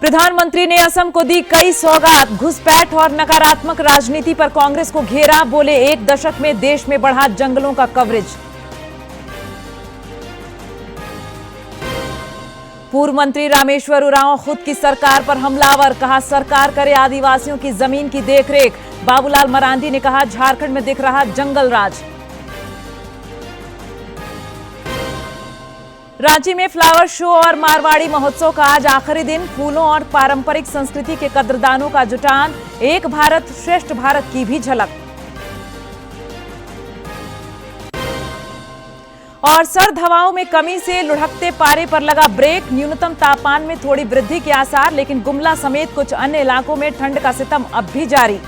प्रधानमंत्री ने असम को दी कई सौगात। घुसपैठ और नकारात्मक राजनीति पर कांग्रेस को घेरा। बोले, एक दशक में देश में बढ़ा जंगलों का कवरेज। पूर्व मंत्री रामेश्वर उरांव खुद की सरकार पर हमलावर। कहा, सरकार करे आदिवासियों की जमीन की देखरेख। बाबूलाल मरांडी ने कहा, झारखंड में दिख रहा जंगल राज। रांची में फ्लावर शो और मारवाड़ी महोत्सव का आज आखिरी दिन। फूलों और पारंपरिक संस्कृति के कद्रदानों का जुटान। एक भारत श्रेष्ठ भारत की भी झलक। और सर्द हवाओं में कमी से लुढ़कते पारे पर लगा ब्रेक। न्यूनतम तापमान में थोड़ी वृद्धि के आसार, लेकिन गुमला समेत कुछ अन्य इलाकों में ठंड का सितम अब भी जारी।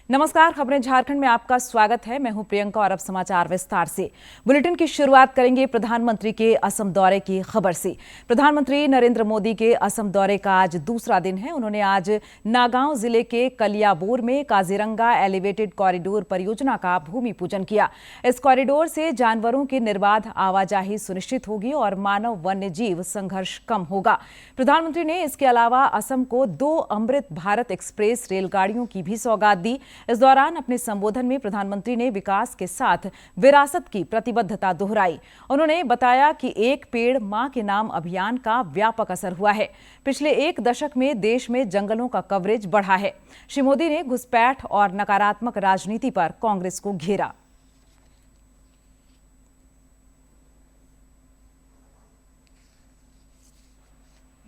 नमस्कार, खबरें झारखंड में आपका स्वागत है। मैं हूं प्रियंका और अब समाचार विस्तार से। बुलेटिन की शुरुआत करेंगे प्रधानमंत्री के असम दौरे की खबर से। प्रधानमंत्री नरेंद्र मोदी के असम दौरे का आज दूसरा दिन है। उन्होंने आज नागांव जिले के कलियाबोर में काजीरंगा एलिवेटेड कॉरिडोर परियोजना का भूमि पूजन किया। इस कॉरिडोर से जानवरों की निर्बाध आवाजाही सुनिश्चित होगी और मानव वन्य जीव संघर्ष कम होगा। प्रधानमंत्री ने इसके अलावा असम को 2 अमृत भारत एक्सप्रेस रेलगाड़ियों की भी सौगात दी। इस दौरान अपने संबोधन में प्रधानमंत्री ने विकास के साथ विरासत की प्रतिबद्धता दोहराई। उन्होंने बताया कि एक पेड़ मां के नाम अभियान का व्यापक असर हुआ है। पिछले 1 दशक में देश में जंगलों का कवरेज बढ़ा है। श्री मोदी ने घुसपैठ और नकारात्मक राजनीति पर कांग्रेस को घेरा।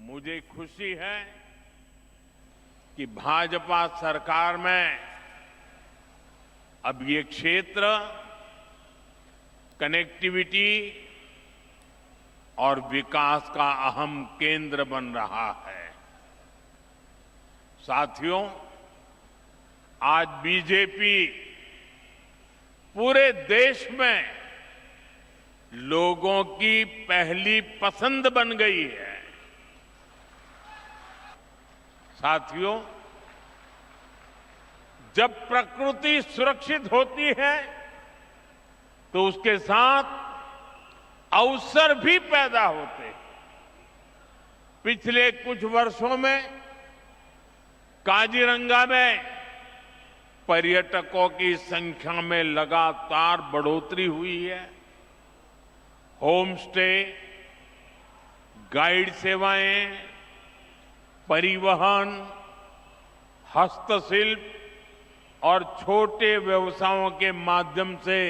मुझे खुशी है कि भाजपा सरकार में अब ये क्षेत्र कनेक्टिविटी और विकास का अहम केंद्र बन रहा है। साथियों, आज बीजेपी पूरे देश में लोगों की पहली पसंद बन गई है। साथियों, जब प्रकृति सुरक्षित होती है तो उसके साथ अवसर भी पैदा होते हैं। पिछले कुछ वर्षों में काजीरंगा में पर्यटकों की संख्या में लगातार बढ़ोतरी हुई है। होम स्टे, गाइड सेवाएं, परिवहन, हस्तशिल्प और छोटे व्यवसायों के माध्यम से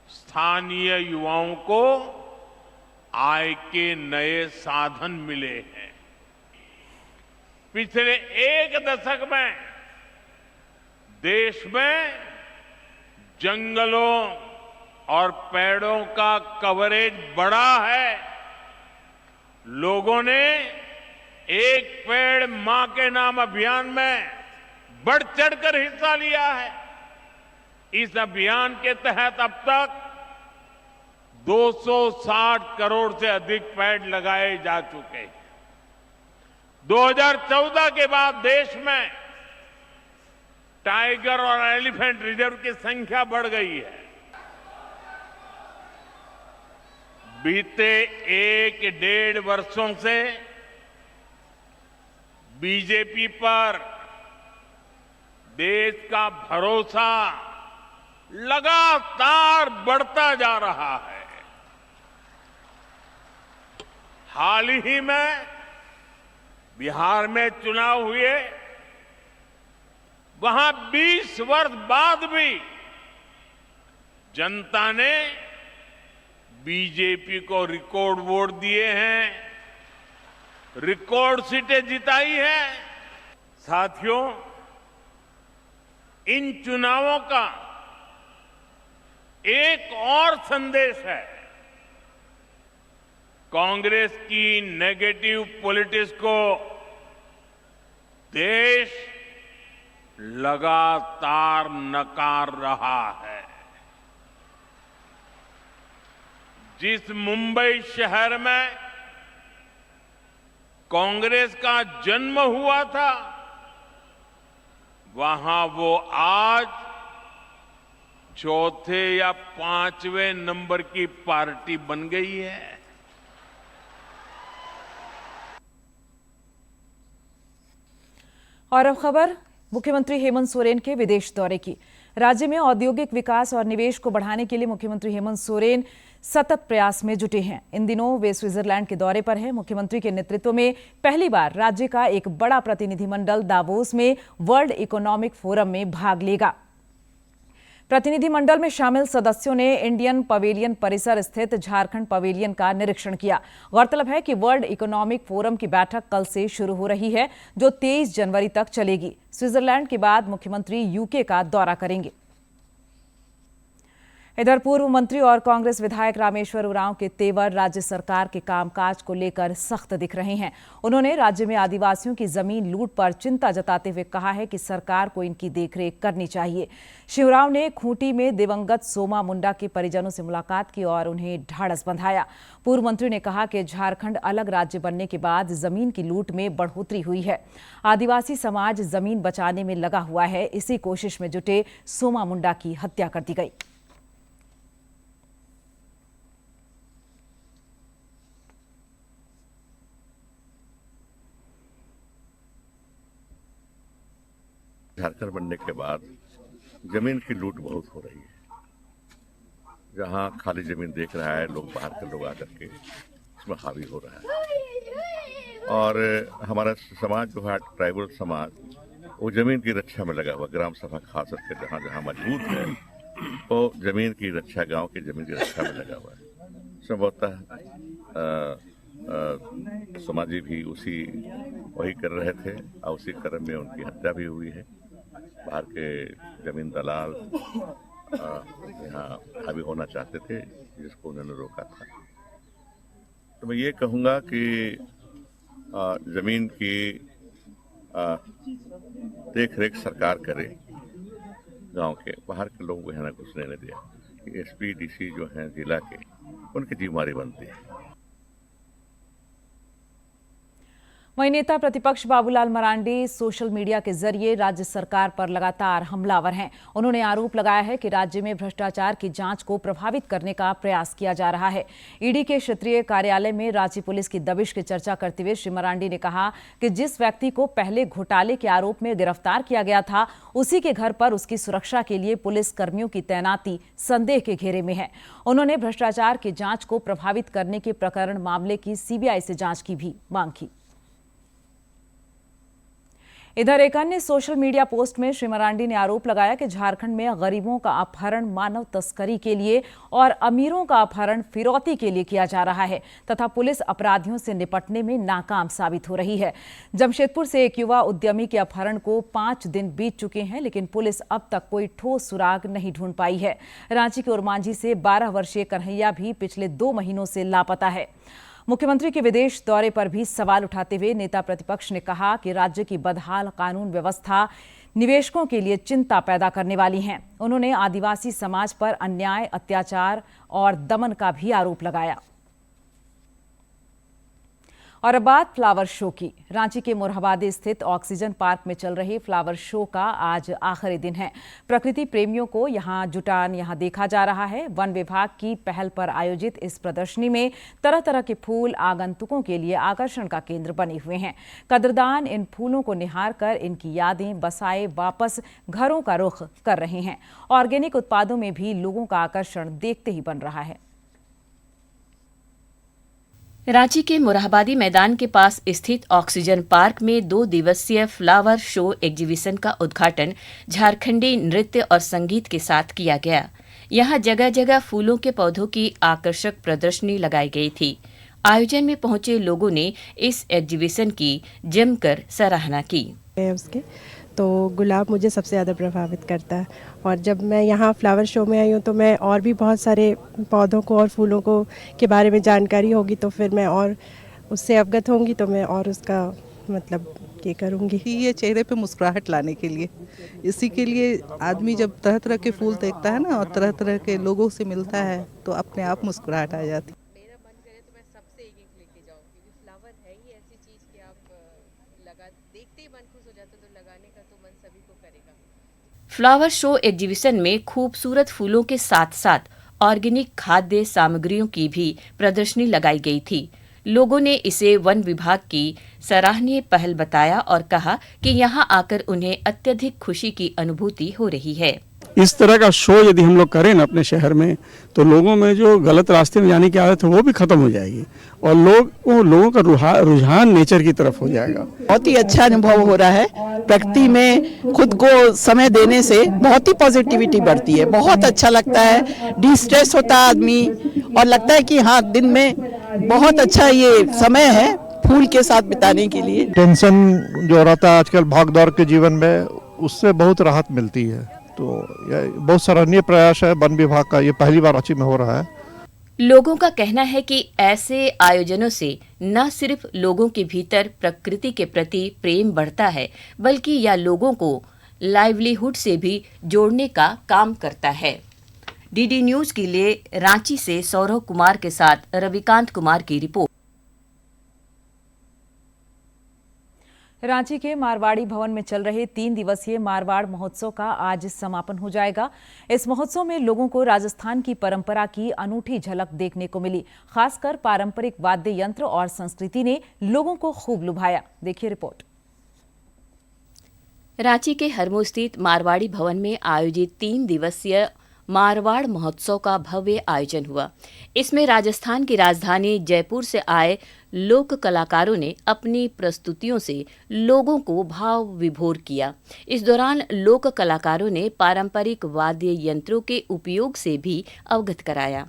स्थानीय युवाओं को आय के नए साधन मिले हैं। पिछले 1 दशक में देश में जंगलों और पेड़ों का कवरेज बढ़ा है। लोगों ने एक पेड़ मां के नाम अभियान में बढ़ चढ़कर हिस्सा लिया है। इस अभियान के तहत अब तक 260 करोड़ से अधिक पेड़ लगाए जा चुके हैं। 2014 के बाद देश में टाइगर और एलिफेंट रिजर्व की संख्या बढ़ गई है। बीते 1-1.5 वर्षों से बीजेपी पर देश का भरोसा लगातार बढ़ता जा रहा है। हाल ही में बिहार में चुनाव हुए, वहां 20 वर्ष बाद भी जनता ने बीजेपी को रिकॉर्ड वोट दिए हैं, रिकॉर्ड सीटें जिताई हैं। साथियों, इन चुनावों का एक और संदेश है। कांग्रेस की नेगेटिव पॉलिटिक्स को देश लगातार नकार रहा है। जिस मुंबई शहर में कांग्रेस का जन्म हुआ था, वहां वो आज चौथे या पांचवें नंबर की पार्टी बन गई है। और अब खबर मुख्यमंत्री हेमंत सोरेन के विदेश दौरे की। राज्य में औद्योगिक विकास और निवेश को बढ़ाने के लिए मुख्यमंत्री हेमंत सोरेन सतत प्रयास में जुटे हैं। इन दिनों वे स्विट्जरलैंड के दौरे पर हैं। मुख्यमंत्री के नेतृत्व में पहली बार राज्य का एक बड़ा प्रतिनिधिमंडल दावोस में वर्ल्ड इकोनॉमिक फोरम में भाग लेगा। प्रतिनिधिमंडल में शामिल सदस्यों ने इंडियन पवेलियन परिसर स्थित झारखंड पवेलियन का निरीक्षण किया। गौरतलब है कि वर्ल्ड इकोनॉमिक फोरम की बैठक कल से शुरू हो रही है, जो 23 जनवरी तक चलेगी। स्विट्जरलैंड के बाद मुख्यमंत्री यूके का दौरा करेंगे। इधर पूर्व मंत्री और कांग्रेस विधायक रामेश्वर उरांव के तेवर राज्य सरकार के कामकाज को लेकर सख्त दिख रहे हैं। उन्होंने राज्य में आदिवासियों की जमीन लूट पर चिंता जताते हुए कहा है कि सरकार को इनकी देखरेख करनी चाहिए। श्री उरांव ने खूंटी में दिवंगत सोमा मुंडा के परिजनों से मुलाकात की और उन्हें ढाढ़स बंधाया। पूर्व मंत्री ने कहा कि झारखंड अलग राज्य बनने के बाद जमीन की लूट में बढ़ोतरी हुई है। आदिवासी समाज जमीन बचाने में लगा हुआ है। इसी कोशिश में जुटे सोमा मुंडा की हत्या कर दी गई। झारखंड बनने के बाद जमीन की लूट बहुत हो रही है। जहां खाली जमीन देख रहा है लोग, बाहर के लोग आकर के इसमें हावी हो रहा है। और हमारा समाज जो है ट्राइबल समाज, वो जमीन की रक्षा में लगा हुआ। ग्राम सभा खास करके जहाँ जहाँ मजबूत है वो जमीन की रक्षा, गांव की जमीन की रक्षा में लगा हुआ है। संभवतः समाजी भी वही कर रहे थे और उसी क्रम में उनकी हत्या भी हुई है। बाहर के जमीन दलाल यहाँ हावी होना चाहते थे, जिसको उन्होंने रोका था। तो मैं ये कहूँगा कि जमीन की देख रेख सरकार करे, गांव के बाहर के लोगों को यहाँ न घुसने नहीं दिया। एसपी डीसी जो हैं जिला के, उनकी जिम्मेदारी बनती है। वहीं नेता प्रतिपक्ष बाबूलाल मरांडी सोशल मीडिया के जरिए राज्य सरकार पर लगातार हमलावर हैं। उन्होंने आरोप लगाया है कि राज्य में भ्रष्टाचार की जांच को प्रभावित करने का प्रयास किया जा रहा है। ईडी के क्षेत्रीय कार्यालय में रांची पुलिस की दबिश की चर्चा करते हुए श्री मरांडी ने कहा कि जिस व्यक्ति को पहले घोटाले के आरोप में गिरफ्तार किया गया था, उसी के घर पर उसकी सुरक्षा के लिए पुलिस कर्मियों की तैनाती संदेह के घेरे में है। उन्होंने भ्रष्टाचार की जांच को प्रभावित करने के प्रकरण मामले की सीबीआई से जांच की भी मांग की। इधर एक अन्य सोशल मीडिया पोस्ट में श्री मरांडी ने आरोप लगाया कि झारखंड में गरीबों का अपहरण मानव तस्करी के लिए और अमीरों का अपहरण फिरौती के लिए किया जा रहा है तथा पुलिस अपराधियों से निपटने में नाकाम साबित हो रही है। जमशेदपुर से एक युवा उद्यमी के अपहरण को 5 दिन बीत चुके हैं, लेकिन पुलिस अब तक कोई ठोस सुराग नहीं ढूंढ पाई है। रांची के उरमांझी से 12 वर्षीय कन्हैया भी पिछले 2 महीनों से लापता है। मुख्यमंत्री के विदेश दौरे पर भी सवाल उठाते हुए नेता प्रतिपक्ष ने कहा कि राज्य की बदहाल कानून व्यवस्था निवेशकों के लिए चिंता पैदा करने वाली है। उन्होंने आदिवासी समाज पर अन्याय, अत्याचार और दमन का भी आरोप लगाया। और अब बात फ्लावर शो की। रांची के मोरहाबादी स्थित ऑक्सीजन पार्क में चल रहे फ्लावर शो का आज आखिरी दिन है। प्रकृति प्रेमियों को यहाँ देखा जा रहा है। वन विभाग की पहल पर आयोजित इस प्रदर्शनी में तरह तरह के फूल आगंतुकों के लिए आकर्षण का केंद्र बने हुए हैं। कदरदान इन फूलों को निहार कर इनकी यादें बसाए वापस घरों का रुख कर रहे हैं। ऑर्गेनिक उत्पादों में भी लोगों का आकर्षण देखते ही बन रहा है। रांची के मोरहाबादी मैदान के पास स्थित ऑक्सीजन पार्क में 2 दिवसीय फ्लावर शो एग्जीबिशन का उद्घाटन झारखंडी नृत्य और संगीत के साथ किया गया। यहां जगह जगह फूलों के पौधों की आकर्षक प्रदर्शनी लगाई गई थी। आयोजन में पहुंचे लोगों ने इस एग्जीबिशन की जमकर सराहना की। उसके तो गुलाब मुझे सबसे ज़्यादा प्रभावित करता है, और जब मैं यहाँ फ्लावर शो में आई हूँ तो मैं और भी बहुत सारे पौधों को और फूलों को के बारे में जानकारी होगी, तो फिर मैं और उससे अवगत होंगी, तो मैं और उसका मतलब ये करूँगी। ये चेहरे पे मुस्कुराहट लाने के लिए, इसी के लिए आदमी जब तरह तरह के फूल देखता है ना और तरह तरह के लोगों से मिलता है तो अपने आप मुस्कुराहट आ जाती। मेरा मन करे तो मैं सबसे एक लेके जाऊँ, क्योंकि फ्लावर है ही ऐसी चीज़ कि आप देखते ही मन खुश हो जाता है, तो लगाने का तो मन सभी को करेगा। फ्लावर शो एग्जीबिशन में खूबसूरत फूलों के साथ साथ ऑर्गेनिक खाद्य सामग्रियों की भी प्रदर्शनी लगाई गई थी। लोगों ने इसे वन विभाग की सराहनीय पहल बताया और कहा कि यहां आकर उन्हें अत्यधिक खुशी की अनुभूति हो रही है। इस तरह का शो यदि हम लोग करें ना अपने शहर में, तो लोगों में जो गलत रास्ते में जाने की आदत है वो भी खत्म हो जाएगी और लोगों का रुझान नेचर की तरफ हो जाएगा। बहुत ही अच्छा अनुभव हो रहा है। प्रकृति में खुद को समय देने से बहुत ही पॉजिटिविटी बढ़ती है, बहुत अच्छा लगता है, डिस्ट्रेस होता है आदमी और लगता है कि हाँ दिन में बहुत अच्छा ये समय है फूल के साथ बिताने के लिए। टेंशन जो रहता है आजकल भाग दौड़ के जीवन में, उससे बहुत राहत मिलती है। तो यह बहुत सराहनीय प्रयास है वन विभाग का, ये पहली बार रांची में हो रहा है। लोगों का कहना है कि ऐसे आयोजनों से न सिर्फ लोगों के भीतर प्रकृति के प्रति प्रेम बढ़ता है, बल्कि यह लोगों को लाइवलीहुड से भी जोड़ने का काम करता है। डीडी न्यूज के लिए रांची से सौरभ कुमार के साथ रविकांत कुमार की रिपोर्ट। रांची के मारवाड़ी भवन में चल रहे 3 दिवसीय मारवाड़ महोत्सव का आज समापन हो जाएगा। इस महोत्सव में लोगों को राजस्थान की परंपरा की अनूठी झलक देखने को मिली। खासकर पारंपरिक वाद्य यंत्र और संस्कृति ने लोगों को खूब लुभाया। देखिए रिपोर्ट। रांची के हरमो स्थित मारवाड़ी भवन में आयोजित 3 दिवसीय मारवाड़ महोत्सव का भव्य आयोजन हुआ। इसमें राजस्थान की राजधानी जयपुर से आए लोक कलाकारों ने अपनी प्रस्तुतियों से लोगों को भाव विभोर किया। इस दौरान लोक कलाकारों ने पारंपरिक वाद्य यंत्रों के उपयोग से भी अवगत कराया।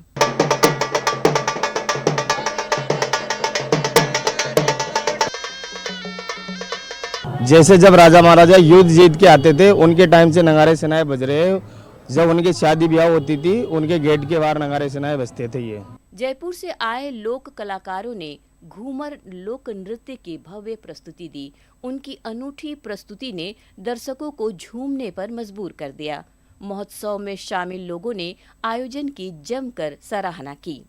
जैसे जब राजा महाराजा युद्ध जीत के आते थे, उनके टाइम से नगाड़े सेनाएं बज रहे। जब उनकी शादी ब्याह होती थी, उनके गेट के बाहर नगाड़े सेनाएं बजते थे। ये जयपुर से आए लोक कलाकारों ने घूमर लोक नृत्य की भव्य प्रस्तुति दी। उनकी अनूठी प्रस्तुति ने दर्शकों को झूमने पर मजबूर कर दिया। महोत्सव में शामिल लोगों ने आयोजन की जमकर सराहना की।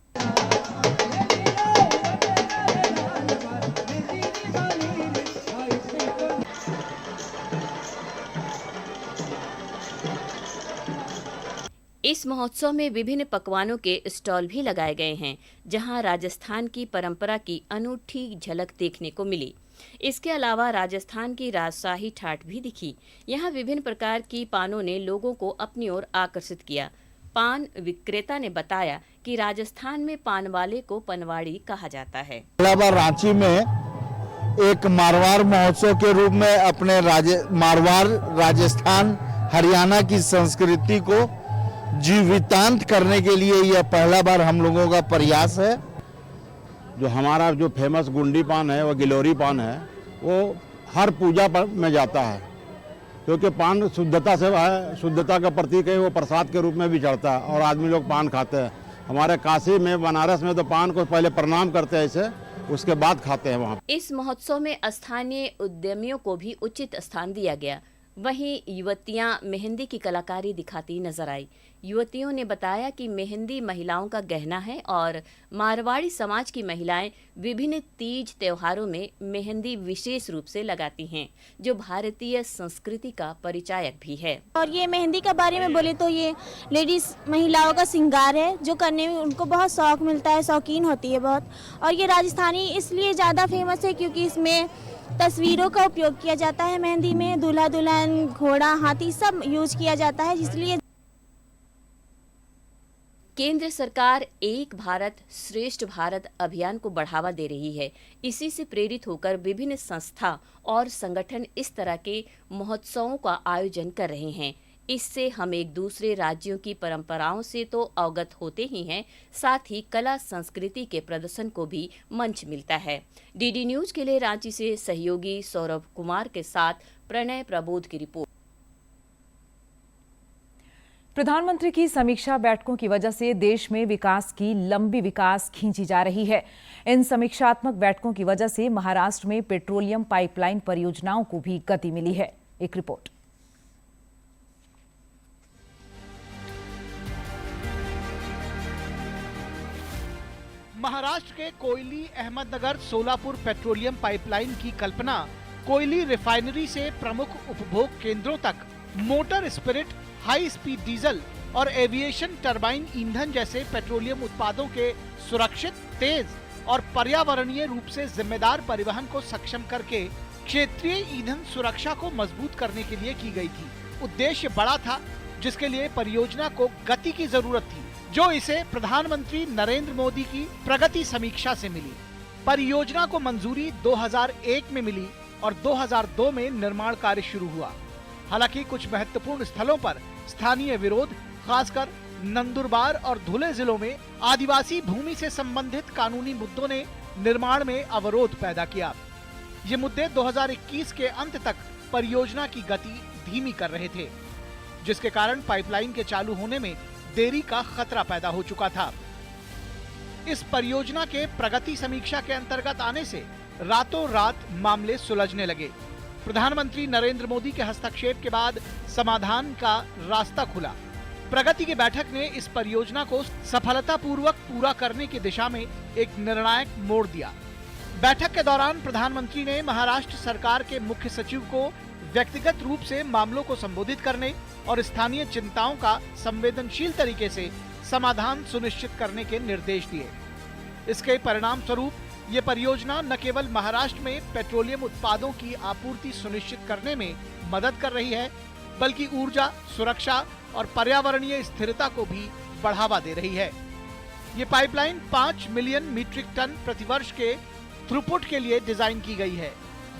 इस महोत्सव में विभिन्न पकवानों के स्टॉल भी लगाए गए हैं, जहां राजस्थान की परंपरा की अनूठी झलक देखने को मिली। इसके अलावा राजस्थान की राजशाही ठाठ भी दिखी। यहां विभिन्न प्रकार की पानों ने लोगों को अपनी ओर आकर्षित किया। पान विक्रेता ने बताया कि राजस्थान में पान वाले को पनवाड़ी कहा जाता है। पहला बार रांची में एक मारवाड़ महोत्सव के रूप में अपने मारवाड़, राजस्थान, हरियाणा की संस्कृति को जीवितांत करने के लिए यह पहला बार हम लोगों का प्रयास है। जो हमारा जो फेमस गुंडी पान है, वो गिलोरी पान है, वो हर पूजा पर में जाता है, क्योंकि पान शुद्धता से है, शुद्धता का प्रतीक है। वो प्रसाद के रूप में भी चढ़ता है और आदमी लोग पान खाते हैं। हमारे काशी में, बनारस में तो पान को पहले प्रणाम करते हैं ऐसे, उसके बाद खाते हैं वहाँ। इस महोत्सव में स्थानीय उद्यमियों को भी उचित स्थान दिया गया। वहीं युवतियां मेहंदी की कलाकारी दिखाती नजर आई। युवतियों ने बताया कि मेहंदी महिलाओं का गहना है और मारवाड़ी समाज की महिलाएं विभिन्न तीज त्योहारों में मेहंदी विशेष रूप से लगाती हैं, जो भारतीय संस्कृति का परिचायक भी है। और ये मेहंदी के बारे में बोले तो ये लेडीज महिलाओं का श्रृंगार है, जो करने में उनको बहुत शौक मिलता है, शौकीन होती है बहुत। और ये राजस्थानी इसलिए ज़्यादा फेमस है क्योंकि इसमें तस्वीरों का उपयोग किया जाता है। मेहंदी में दूल्हा दुल्हन, घोड़ा, हाथी सब यूज किया जाता है, इसलिए केंद्र सरकार एक भारत श्रेष्ठ भारत अभियान को बढ़ावा दे रही है। इसी से प्रेरित होकर विभिन्न संस्था और संगठन इस तरह के महोत्सवों का आयोजन कर रहे हैं। इससे हम एक दूसरे राज्यों की परंपराओं से तो अवगत होते ही हैं, साथ ही कला संस्कृति के प्रदर्शन को भी मंच मिलता है। डीडी न्यूज के लिए रांची से सहयोगी सौरभ कुमार के साथ प्रणय प्रबोध की रिपोर्ट। प्रधानमंत्री की समीक्षा बैठकों की वजह से देश में विकास की लंबी विकास खींची जा रही है। इन समीक्षात्मक बैठकों की वजह से महाराष्ट्र में पेट्रोलियम पाइपलाइन परियोजनाओं को भी गति मिली है। एक रिपोर्ट। महाराष्ट्र के कोयली अहमदनगर सोलापुर पेट्रोलियम पाइपलाइन की कल्पना कोयली रिफाइनरी से प्रमुख उपभोग केंद्रों तक motor spirit, high speed diesel और एविएशन टरबाइन ईंधन जैसे पेट्रोलियम उत्पादों के सुरक्षित, तेज और पर्यावरणीय रूप से जिम्मेदार परिवहन को सक्षम करके क्षेत्रीय ईंधन सुरक्षा को मजबूत करने के लिए की गई थी। उद्देश्य बड़ा था, जिसके लिए परियोजना को गति की जरूरत थी, जो इसे प्रधानमंत्री नरेंद्र मोदी की प्रगति समीक्षा से मिली। परियोजना को मंजूरी 2001 में मिली और 2002 में निर्माण कार्य शुरू हुआ। हालांकि कुछ महत्वपूर्ण स्थलों पर स्थानीय विरोध, खासकर नंदुरबार और धुले जिलों में आदिवासी भूमि से संबंधित कानूनी मुद्दों ने निर्माण में अवरोध पैदा किया। ये मुद्दे 2021 के अंत तक परियोजना की गति धीमी कर रहे थे, जिसके कारण पाइपलाइन के चालू होने में देरी का खतरा पैदा हो चुका था। इस परियोजना के प्रगति समीक्षा के अंतर्गत आने से रातों रात मामले सुलझने लगे। प्रधानमंत्री नरेंद्र मोदी के हस्तक्षेप के बाद समाधान का रास्ता खुला। प्रगति की बैठक ने इस परियोजना को सफलतापूर्वक पूरा करने की दिशा में एक निर्णायक मोड़ दिया। बैठक के दौरान प्रधानमंत्री ने महाराष्ट्र सरकार के मुख्य सचिव को व्यक्तिगत रूप से मामलों को संबोधित करने और स्थानीय चिंताओं का संवेदनशील तरीके से समाधान सुनिश्चित करने के निर्देश दिए। इसके परिणाम स्वरूप ये परियोजना न केवल महाराष्ट्र में पेट्रोलियम उत्पादों की आपूर्ति सुनिश्चित करने में मदद कर रही है, बल्कि ऊर्जा, सुरक्षा और पर्यावरणीय स्थिरता को भी बढ़ावा दे रही है। ये पाइपलाइन 5 मिलियन मीट्रिक टन प्रतिवर्ष के थ्रूपुट के लिए डिजाइन की गई है,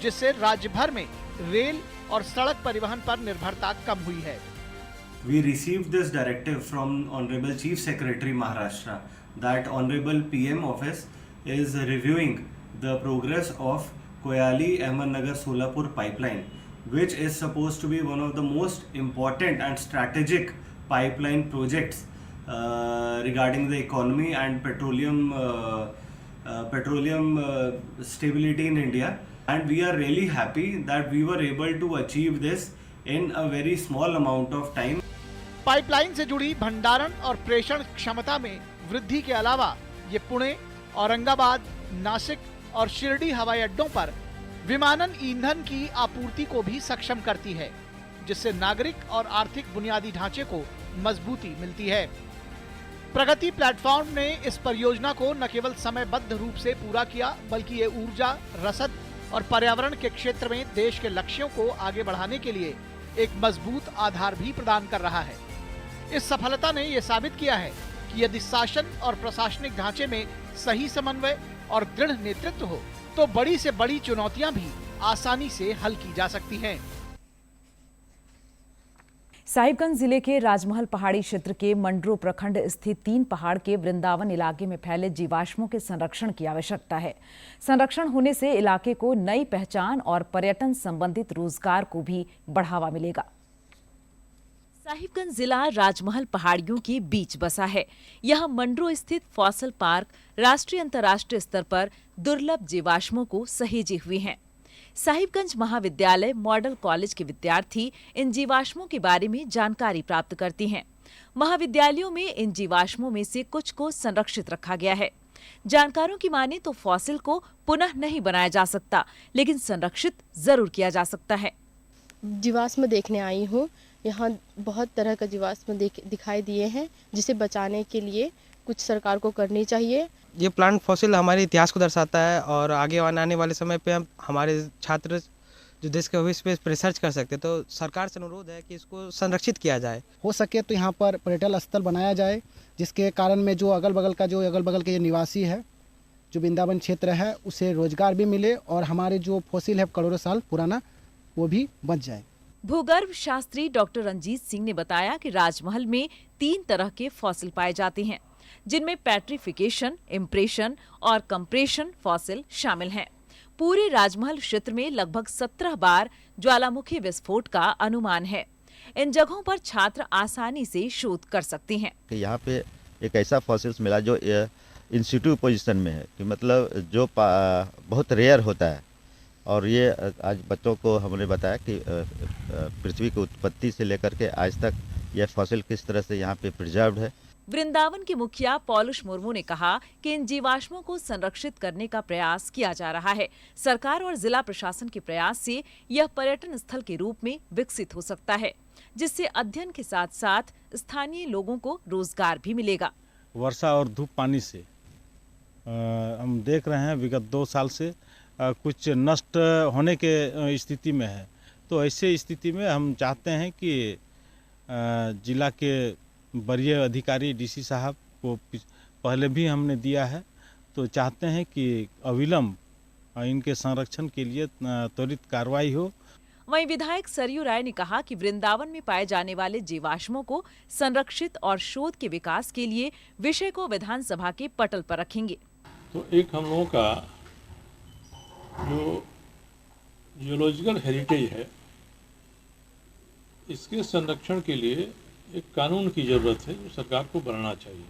जिससे राज्य भर में रेल और सड़क परिवहन पर निर्भरता कम हुई है। We received this directive from Honorable Chief Secretary Maharashtra that Honorable PM Office is reviewing the progress of Koyali Ahmednagar Solapur pipeline, which is supposed to be one of the most important and strategic pipeline projects regarding the economy and petroleum stability in India. And we are really happy that we were able to achieve this in a very small amount of time. Pipeline से जुड़ी भंडारण और प्रेषण क्षमता में वृद्धि के अलावा ये पुणे, औरंगाबाद, नासिक और शिरडी हवाई अड्डों पर विमानन ईंधन की आपूर्ति को भी सक्षम करती है, जिससे नागरिक और आर्थिक बुनियादी ढांचे को मजबूती मिलती है। प्रगति प्लेटफॉर्म ने इस परियोजना को न केवल समयबद्ध रूप से पूरा किया, बल्कि ये ऊर्जा, रसद और पर्यावरण के क्षेत्र में देश के लक्ष्यों को आगे बढ़ाने के लिए एक मजबूत आधार भी प्रदान कर रहा है। इस सफलता ने यह साबित किया है कि यदि शासन और प्रशासनिक ढांचे में सही समन्वय और दृढ़ नेतृत्व हो, तो बड़ी से बड़ी चुनौतियां भी आसानी से हल की जा सकती हैं। साहिबगंज जिले के राजमहल पहाड़ी क्षेत्र के मंडरो प्रखंड स्थित 3 पहाड़ के वृंदावन इलाके में फैले जीवाश्मों के संरक्षण की आवश्यकता है। संरक्षण होने से इलाके को नई पहचान और पर्यटन संबंधित रोजगार को भी बढ़ावा मिलेगा। साहिबगंज जिला राजमहल पहाड़ियों के बीच बसा है। यहाँ मंडरो स्थित फॉसल पार्क राष्ट्रीय अंतर्राष्ट्रीय स्तर पर दुर्लभ जीवाश्मों को सहेजे हुए हैं। साहिबगंज महाविद्यालय मॉडल कॉलेज के विद्यार्थी इन जीवाश्मों के बारे में जानकारी प्राप्त करती हैं। महाविद्यालयों में इन जीवाश्मों में से कुछ को संरक्षित रखा गया है। जानकारों की माने तो फॉसिल को पुनः नहीं बनाया जा सकता, लेकिन संरक्षित जरूर किया जा सकता है। जीवाश्म देखने आई हूँ। यहाँ बहुत तरह का जीवाश्म दिखाई दिए हैं, जिसे बचाने के लिए कुछ सरकार को करनी चाहिए। ये प्लांट फॉसिल हमारे इतिहास को दर्शाता है और आगे आने वाले समय पे हम हमारे छात्र जो देश के भविष्य पे रिसर्च कर सकते हैं, तो सरकार से अनुरोध है कि इसको संरक्षित किया जाए। हो सके तो यहाँ पर पर्यटन स्थल बनाया जाए, जिसके कारण में जो अगल बगल के निवासी है, जो वृंदावन क्षेत्र है, उसे रोजगार भी मिले और हमारे जो फॉसिल है करोड़ों साल पुराना वो भी बच जाए। भूगर्भ शास्त्री डॉक्टर रंजीत सिंह ने बताया कि राजमहल में 3 तरह के फॉसिल पाए जाते हैं, जिनमें पेट्रिफिकेशन, इम्प्रेशन और कंप्रेशन फॉसिल शामिल हैं। पूरे राजमहल क्षेत्र में लगभग 17 बार ज्वालामुखी विस्फोट का अनुमान है। इन जगहों पर छात्र आसानी से शोध कर सकते हैं। यहाँ पे एक ऐसा फॉसिल्स मिला जो इंसिटू पोजीशन में है, कि मतलब जो बहुत रेयर होता है। और ये आज बच्चों को हमने बताया कि पृथ्वी की उत्पत्ति से लेकर के आज तक यह फॉसिल किस तरह से यहाँ पे प्रिजर्व्ड है। वृंदावन के मुखिया पौलुष मुर्मू ने कहा कि इन जीवाश्मों को संरक्षित करने का प्रयास किया जा रहा है। सरकार और जिला प्रशासन के प्रयास से यह पर्यटन स्थल के रूप में विकसित हो सकता है, जिससे अध्ययन के साथ साथ स्थानीय लोगों को रोजगार भी मिलेगा। वर्षा और धूप पानी से हम देख रहे हैं विगत 2 साल से कुछ नष्ट होने के स्थिति में है। तो ऐसे स्थिति में हम चाहते हैं कि जिला के वरीय अधिकारी डीसी साहब को पहले भी हमने दिया है, तो चाहते हैं कि अविलंब इनके संरक्षण के लिए त्वरित कार्रवाई हो। वहीं विधायक सरयू राय ने कहा कि वृंदावन में पाए जाने वाले जीवाश्मों को संरक्षित और शोध के विकास के लिए विषय को विधानसभा के पटल पर रखेंगे। तो एक हम लोगों का जो जियोलॉजिकल हेरिटेज है, इसके संरक्षण के लिए एक कानून की ज़रूरत है जो सरकार को बनाना चाहिए।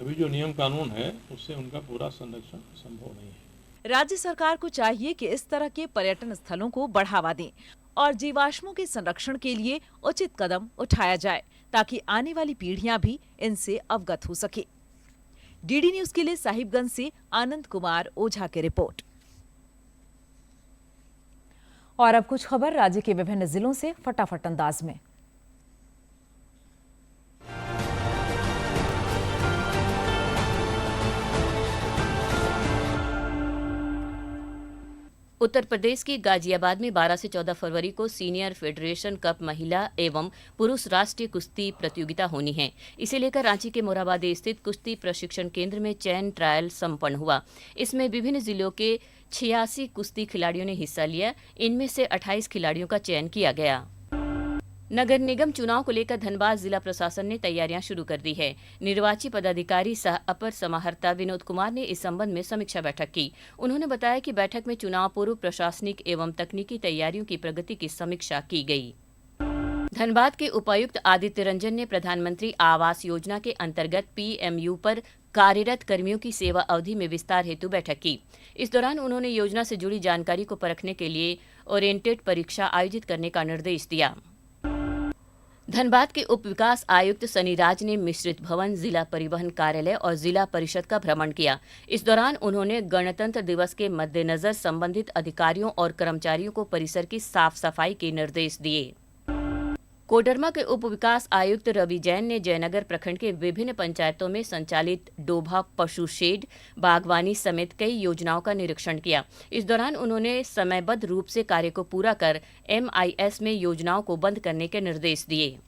अभी जो नियम कानून है उससे उनका पूरा संरक्षण संभव नहीं है। राज्य सरकार को चाहिए कि इस तरह के पर्यटन स्थलों को बढ़ावा दें और जीवाश्मों के संरक्षण के लिए उचित कदम उठाया जाए, ताकि आने वाली पीढ़ियां भी इनसे अवगत हो सके। डीडी न्यूज के लिए साहिबगंज से आनंद कुमार ओझा की रिपोर्ट। और अब कुछ खबर राज्य के विभिन्न जिलों से फटाफट अंदाज में। उत्तर प्रदेश के गाजियाबाद में 12 से 14 फरवरी को सीनियर फेडरेशन कप महिला एवं पुरुष राष्ट्रीय कुश्ती प्रतियोगिता होनी है। इसे लेकर रांची के मोरहाबादी स्थित कुश्ती प्रशिक्षण केंद्र में चयन ट्रायल संपन्न हुआ। इसमें विभिन्न जिलों के 86 कुश्ती खिलाड़ियों ने हिस्सा लिया। इनमें से 28 खिलाड़ियों का चयन किया गया। नगर निगम चुनाव को लेकर धनबाद जिला प्रशासन ने तैयारियां शुरू कर दी है। निर्वाची पदाधिकारी सह अपर समाहर्ता विनोद कुमार ने इस संबंध में समीक्षा बैठक की। उन्होंने बताया कि बैठक में चुनाव पूर्व प्रशासनिक एवं तकनीकी तैयारियों की प्रगति की समीक्षा की गई। धनबाद के उपायुक्त आदित्य रंजन ने प्रधानमंत्री आवास योजना के अंतर्गत PMU पर कार्यरत कर्मियों की सेवा अवधि में विस्तार हेतु बैठक की। इस दौरान उन्होंने योजना से जुड़ी जानकारी को परखने के लिए ओरिएंटेड परीक्षा आयोजित करने का निर्देश दिया। धनबाद के उप विकास आयुक्त सनी राज ने मिश्रित भवन, जिला परिवहन कार्यालय और जिला परिषद का भ्रमण किया। इस दौरान उन्होंने गणतंत्र दिवस के मद्देनजर संबंधित अधिकारियों और कर्मचारियों को परिसर की साफ सफाई के निर्देश दिए। कोडरमा के उप विकास आयुक्त रवि जैन ने जयनगर प्रखंड के विभिन्न पंचायतों में संचालित डोभा पशु शेड, बागवानी समेत कई योजनाओं का निरीक्षण किया। इस दौरान उन्होंने समयबद्ध रूप से कार्य को पूरा कर MIS में योजनाओं को बंद करने के निर्देश दिए।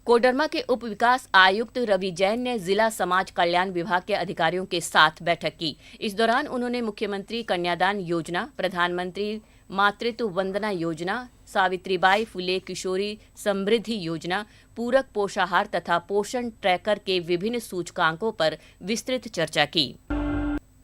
कोडरमा के उप विकास आयुक्त रवि जैन ने जिला समाज कल्याण विभाग के अधिकारियों के साथ बैठक की। इस दौरान उन्होंने मुख्यमंत्री कन्यादान योजना, प्रधानमंत्री मातृत्व वंदना योजना, सावित्रीबाई फुले किशोरी समृद्धि योजना, पूरक पोषाहार तथा पोषण ट्रैकर के विभिन्न सूचकांकों पर विस्तृत चर्चा की।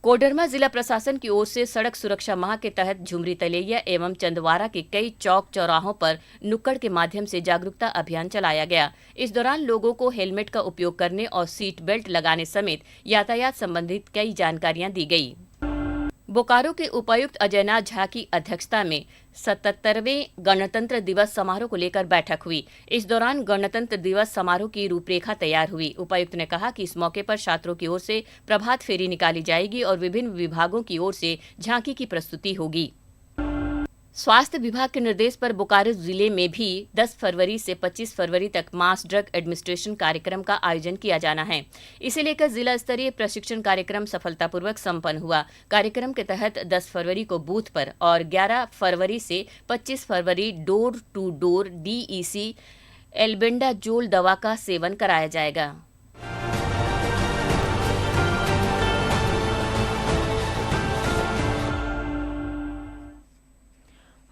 कोडरमा जिला प्रशासन की ओर से सड़क सुरक्षा माह के तहत झुमरी तलैया एवं चंदवारा के कई चौक चौराहों पर नुक्कड़ के माध्यम से जागरूकता अभियान चलाया गया। इस दौरान लोगों को हेलमेट का उपयोग करने और सीट बेल्ट लगाने समेत यातायात संबंधित कई जानकारियां दी गई। बोकारो के उपायुक्त अजयनाथ झा की अध्यक्षता में 77वें गणतंत्र दिवस समारोह को लेकर बैठक हुई। इस दौरान गणतंत्र दिवस समारोह की रूपरेखा तैयार हुई। उपायुक्त ने कहा कि इस मौके पर छात्रों की ओर से प्रभात फेरी निकाली जाएगी और विभिन्न विभागों की ओर से झांकी की प्रस्तुति होगी। स्वास्थ्य विभाग के निर्देश पर बोकारो जिले में भी 10 फरवरी से 25 फरवरी तक मास ड्रग एडमिनिस्ट्रेशन कार्यक्रम का आयोजन किया जाना है। इसे लेकर जिला स्तरीय प्रशिक्षण कार्यक्रम सफलतापूर्वक संपन्न हुआ। कार्यक्रम के तहत 10 फरवरी को बूथ पर और 11 फरवरी से 25 फरवरी door to door DEC albendazole दवा का सेवन कराया जाएगा।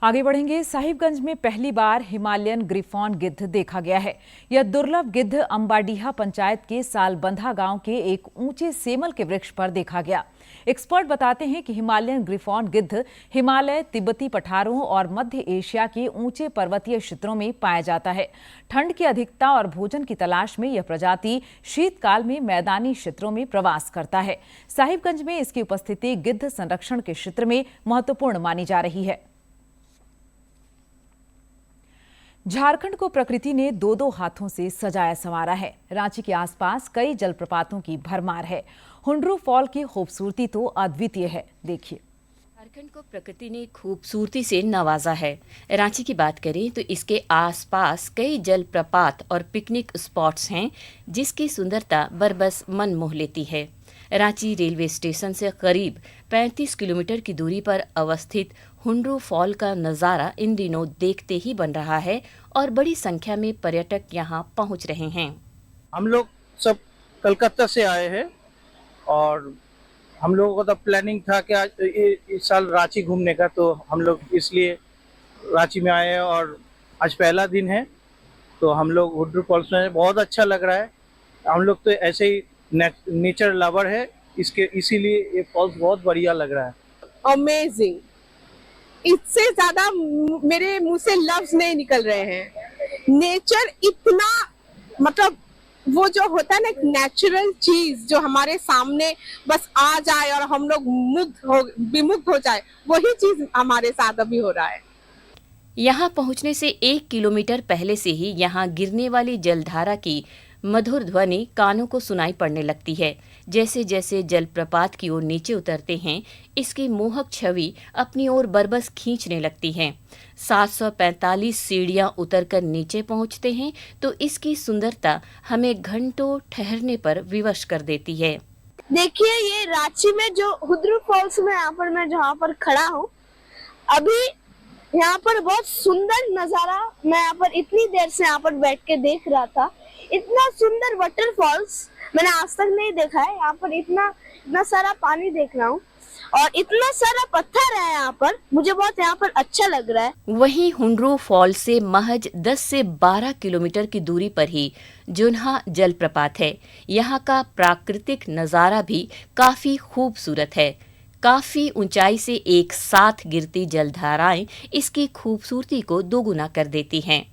आगे बढ़ेंगे। साहिबगंज में पहली बार हिमालयन ग्रिफॉन गिद्ध देखा गया है। यह दुर्लभ गिद्ध अंबाडीहा पंचायत के सालबंधा गांव के एक ऊंचे सेमल के वृक्ष पर देखा गया। एक्सपर्ट बताते हैं कि हिमालयन ग्रिफॉन गिद्ध हिमालय, तिब्बती पठारों और मध्य एशिया के ऊंचे पर्वतीय क्षेत्रों में पाया जाता है। ठंड की अधिकता और भोजन की तलाश में यह प्रजाति शीतकाल में मैदानी क्षेत्रों में प्रवास करता है। साहिबगंज में इसकी उपस्थिति गिद्ध संरक्षण के क्षेत्र में महत्वपूर्ण मानी जा रही है। झारखंड को प्रकृति ने दो दो हाथों से सजाया संवारा है। रांची के आसपास कई जलप्रपातों की भरमार है। हुंडरू फॉल की खूबसूरती तो अद्वितीय है। देखिए, झारखंड को प्रकृति ने खूबसूरती से नवाजा है। रांची की बात करें तो इसके आसपास कई जलप्रपात और पिकनिक स्पॉट्स हैं, जिसकी सुंदरता बरबस मन मोह लेती है। रांची रेलवे स्टेशन से करीब 35 किलोमीटर की दूरी पर अवस्थित हुंडरू फॉल का नज़ारा इन दिनों देखते ही बन रहा है और बड़ी संख्या में पर्यटक यहां पहुंच रहे हैं। हम लोग सब कलकत्ता से आए हैं और हम लोगों का तो प्लानिंग था कि आज इस साल रांची घूमने का, तो हम लोग इसलिए रांची में आए हैं और आज पहला दिन है। तो हम लोग हुंडरू फॉल्स में बहुत अच्छा लग रहा है। हम लोग तो ऐसे ही नेचर लवर है, इसीलिए ये फॉल्स बहुत बढ़िया लग रहा है। अमेजिंग, इससे ज्यादा मेरे मुंह से लफ्ज नहीं निकल रहे हैं। नेचर इतना, मतलब वो जो होता है ना, एक नेचुरल चीज जो हमारे सामने बस आ जाए और हम लोग विमुग्ध हो जाए, वही चीज हमारे साथ अभी हो रहा है। यहाँ पहुँचने से 1 किलोमीटर पहले से ही यहाँ गिरने वाली जलधारा की मधुर ध्वनि कानों को सुनाई पड़ने लगती है। जैसे जैसे जलप्रपात की ओर नीचे उतरते हैं, इसकी मोहक छवि अपनी ओर बरबस खींचने लगती है। 745 सीढ़ियां उतरकर नीचे पहुंचते हैं तो इसकी सुंदरता हमें घंटों ठहरने पर विवश कर देती है। देखिए, ये रांची में जो हुंडरू फॉल्स में यहाँ पर मैं जहाँ पर खड़ा हूँ, अभी यहाँ पर बहुत सुंदर नजारा मैं यहाँ पर इतनी देर से यहाँ पर बैठ के देख रहा था। इतना सुंदर वाटरफॉल्स मैंने आज तक नहीं देखा है। यहाँ पर इतना सारा पानी देख रहा हूँ और इतना सारा पत्थर है यहाँ पर, मुझे बहुत यहाँ पर अच्छा लग रहा है। वहीं हुंडरू फॉल से महज 10 से 12 किलोमीटर की दूरी पर ही जुन्हा जलप्रपात है। यहाँ का प्राकृतिक नजारा भी काफी खूबसूरत है। काफी ऊंचाई से एक साथ गिरती जलधाराएं इसकी खूबसूरती को दोगुना कर देती हैं।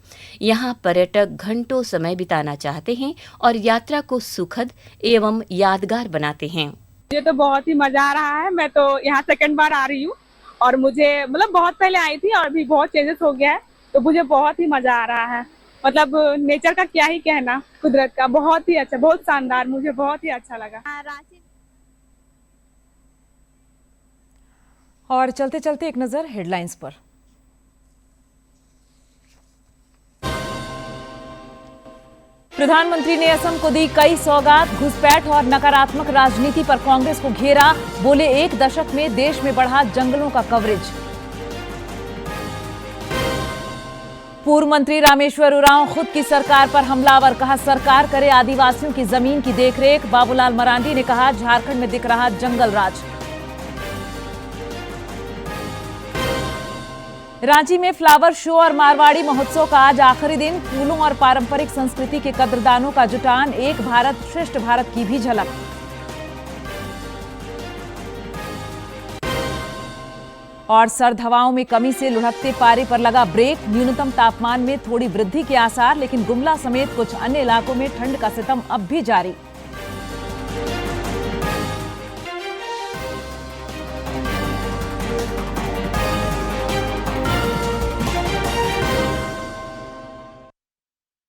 यहाँ पर्यटक घंटों समय बिताना चाहते हैं और यात्रा को सुखद एवं यादगार बनाते हैं। मुझे तो बहुत ही मजा आ रहा है। मैं तो यहाँ सेकंड बार आ रही हूँ और मुझे मतलब बहुत पहले आई थी और अभी बहुत चेंजेस हो गया है, तो मुझे बहुत ही मजा आ रहा है। मतलब नेचर का क्या ही कहना, कुदरत का बहुत ही अच्छा, बहुत शानदार, मुझे बहुत ही अच्छा लगा। और चलते चलते एक नजर हेडलाइंस पर। प्रधानमंत्री ने असम को दी कई सौगात, घुसपैठ और नकारात्मक राजनीति पर कांग्रेस को घेरा। बोले 1 दशक में देश में बढ़ा जंगलों का कवरेज। पूर्व मंत्री रामेश्वर उरांव खुद की सरकार पर हमलावर, कहा सरकार करे आदिवासियों की जमीन की देखरेख। बाबूलाल मरांडी ने कहा झारखंड में दिख रहा जंगल राज। रांची में फ्लावर शो और मारवाड़ी महोत्सव का आज आखिरी दिन। फूलों और पारंपरिक संस्कृति के कद्रदानों का जुटान। एक भारत श्रेष्ठ भारत की भी झलक। और सर्द हवाओं में कमी से लुढ़कते पारे पर लगा ब्रेक। न्यूनतम तापमान में थोड़ी वृद्धि के आसार, लेकिन गुमला समेत कुछ अन्य इलाकों में ठंड का सितम अब भी जारी।